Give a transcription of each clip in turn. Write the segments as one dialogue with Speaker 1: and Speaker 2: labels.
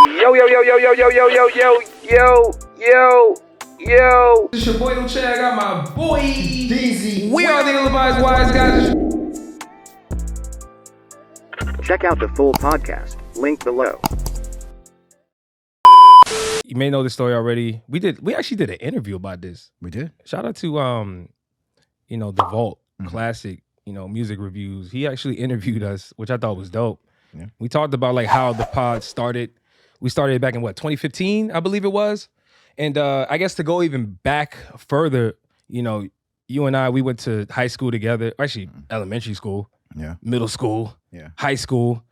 Speaker 1: Yo.
Speaker 2: It's your boy Uchay. I got my boy
Speaker 3: QDeezy.
Speaker 2: We are the Ill-Advised Wise Guys.
Speaker 1: Check out the full podcast. Link below.
Speaker 2: You may know this story already. We actually did an interview about this.
Speaker 3: We did.
Speaker 2: Shout out to the Vault Classic, music reviews. He actually interviewed us, which I thought was dope.
Speaker 3: Yeah.
Speaker 2: We talked about like how the pod started. We started back in 2015, I believe it was. And I guess to go even back further, you and I, we went to high school together. Actually, elementary school, middle school, high school.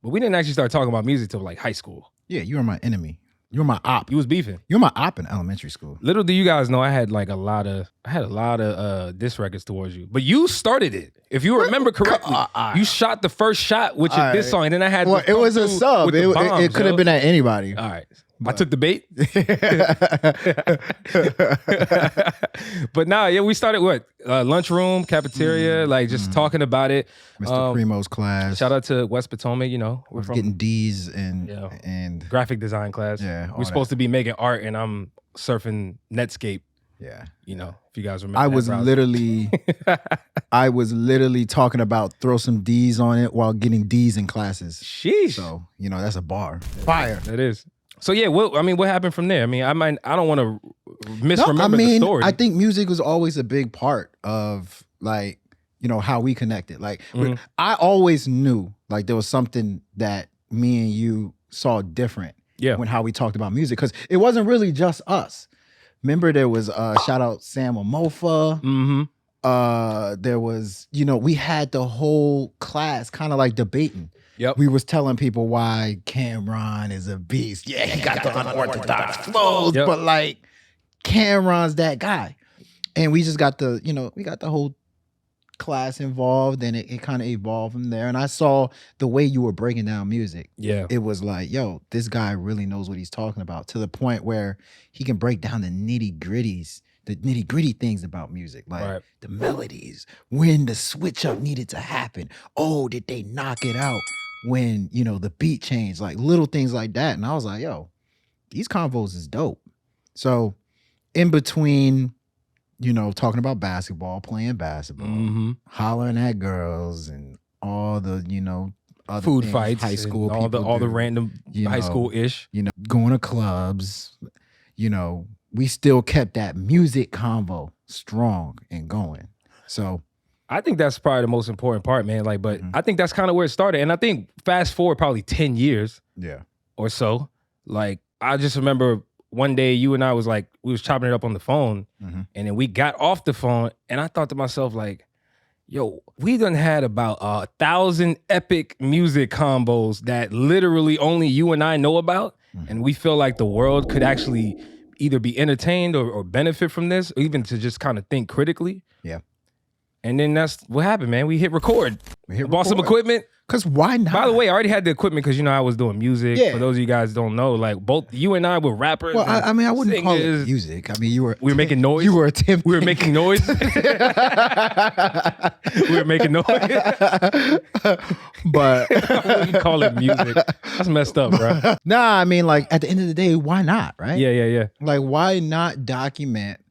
Speaker 2: But we didn't actually start talking about music till like high school.
Speaker 3: Yeah, you were my enemy. You were my op.
Speaker 2: You was beefing.
Speaker 3: You were my op in elementary school.
Speaker 2: Little do you guys know, I had a lot of diss records towards you. But you started it. If you remember correctly, you shot the first shot with your diss song, and then I had
Speaker 3: it was a sub. It could have been at anybody.
Speaker 2: All right. I took the bait. But nah, we started lunchroom, cafeteria, just talking about it.
Speaker 3: Mr. Primo's class.
Speaker 2: Shout out to West Potomac, we're from
Speaker 3: getting D's and
Speaker 2: graphic design class.
Speaker 3: Yeah.
Speaker 2: We're supposed to be making art and I'm surfing Netscape.
Speaker 3: Yeah.
Speaker 2: If you guys remember.
Speaker 3: I was literally talking about throw some D's on it while getting D's in classes.
Speaker 2: Sheesh.
Speaker 3: So, that's a bar. Fire.
Speaker 2: It is. So yeah, what happened from there? I mean, I don't want to misremember the story.
Speaker 3: I think music was always a big part of how we connected. I always knew there was something that me and you saw different.
Speaker 2: Yeah.
Speaker 3: When how we talked about music, because it wasn't really just us. Remember, there was shout out Sam Amofa.
Speaker 2: Mm-hmm.
Speaker 3: There was we had the whole class kind of debating.
Speaker 2: Yep.
Speaker 3: We was telling people why Cameron is a beast. Yeah, he got the unorthodox flows, but Cameron's that guy. And we just got we got the whole class involved, and it kind of evolved from there. And I saw the way you were breaking down music. Yeah. It was like, yo, this guy really knows what he's talking about, to the point where he can break down the nitty-gritty things about music, the melodies, when the switch up needed to happen. Oh, did they knock it out when, the beat changed, little things like that. And I was like, yo, these convos is dope. So in between, talking about basketball, playing basketball, hollering at girls and all the, other
Speaker 2: food
Speaker 3: things,
Speaker 2: fights,
Speaker 3: high school,
Speaker 2: all the random high school-ish,
Speaker 3: going to clubs, we still kept that music convo strong and going. So
Speaker 2: I think that's probably the most important part, man. But I think that's kind of where it started. And I think fast forward probably 10 years or so, I just remember one day you and I was we was chopping it up on the phone, and then we got off the phone, and I thought to myself, yo, we done had about 1,000 epic music combos that literally only you and I know about, and we feel like the world could actually either be entertained or benefit from this, or even to just kind of think critically.
Speaker 3: Yeah. And
Speaker 2: then that's what happened, man. We hit record. Bought some equipment.
Speaker 3: Because why not?
Speaker 2: By the way, I already had the equipment because, I was doing music. Yeah. For those of you guys who don't know, both you and I were rappers.
Speaker 3: Well, I wouldn't call it music. I mean, we
Speaker 2: were making noise.
Speaker 3: You were attempting.
Speaker 2: We were making noise. We were making noise.
Speaker 3: But
Speaker 2: I wouldn't call it music. That's messed up, bro.
Speaker 3: Nah, I mean, at the end of the day, why not, right?
Speaker 2: Yeah.
Speaker 3: Why not document,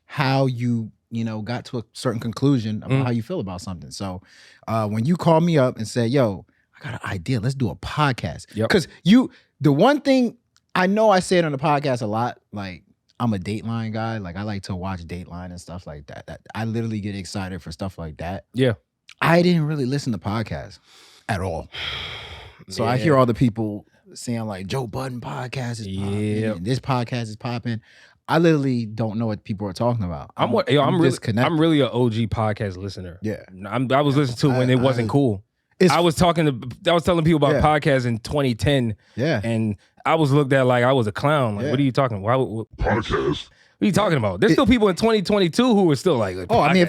Speaker 3: how you got to a certain conclusion about how you feel about something. So when you called me up and said, yo, I got an idea, let's do a podcast. Because the one thing I know, I say it on the podcast a lot, I'm a Dateline guy. I like to watch Dateline and stuff like that. I literally get excited for stuff like that.
Speaker 2: Yeah.
Speaker 3: I didn't really listen to podcasts at all. So I hear all the people saying Joe Budden podcast is popping, and this podcast is popping. I literally don't know what people are talking about. I'm really an OG podcast listener. Yeah.
Speaker 2: I was listening to it when it wasn't cool. I was telling people about podcasts in 2010. Yeah. And I was looked at like I was a clown. What are you talking about? Podcast? What are you talking about? There's still people in 2022 who are still
Speaker 3: if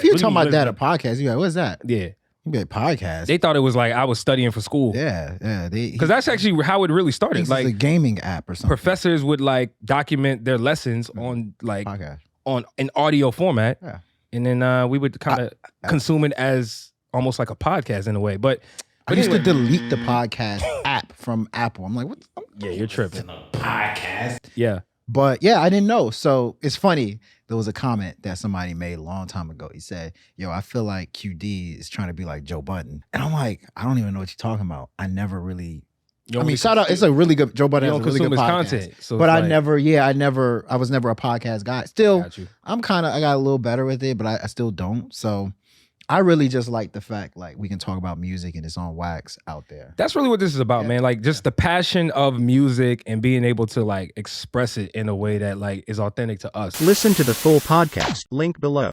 Speaker 3: you're talking about that, a podcast, you're like, what's that? Yeah. Podcast.
Speaker 2: They thought it was I was studying for school.
Speaker 3: Yeah.
Speaker 2: Because that's actually how it really started.
Speaker 3: It's a gaming app or something.
Speaker 2: Professors would document their lessons on podcast, on an audio format. Yeah. And then we would kind of consume it as almost like a podcast in a way. But
Speaker 3: I used to delete the podcast app from Apple. I'm like, what?
Speaker 2: Yeah, you're tripping.
Speaker 3: Podcast.
Speaker 2: Yeah.
Speaker 3: But yeah, I didn't know. So it's funny. There was a comment that somebody made a long time ago. He said, yo, I feel like QD is trying to be like Joe Budden. And I'm like, I don't even know what you're talking about. I never really... I mean, shout out. It's a really good, Joe Budden has a really good podcast. Content, so but I was never a podcast guy. Still, I got a little better with it, but I still don't. So I really just like the fact like we can talk about music and it's on wax out there.
Speaker 2: That's really what this is about, man. Like just the passion of music and being able to like express it in a way that like is authentic to us.
Speaker 1: Listen to the full podcast. Link below.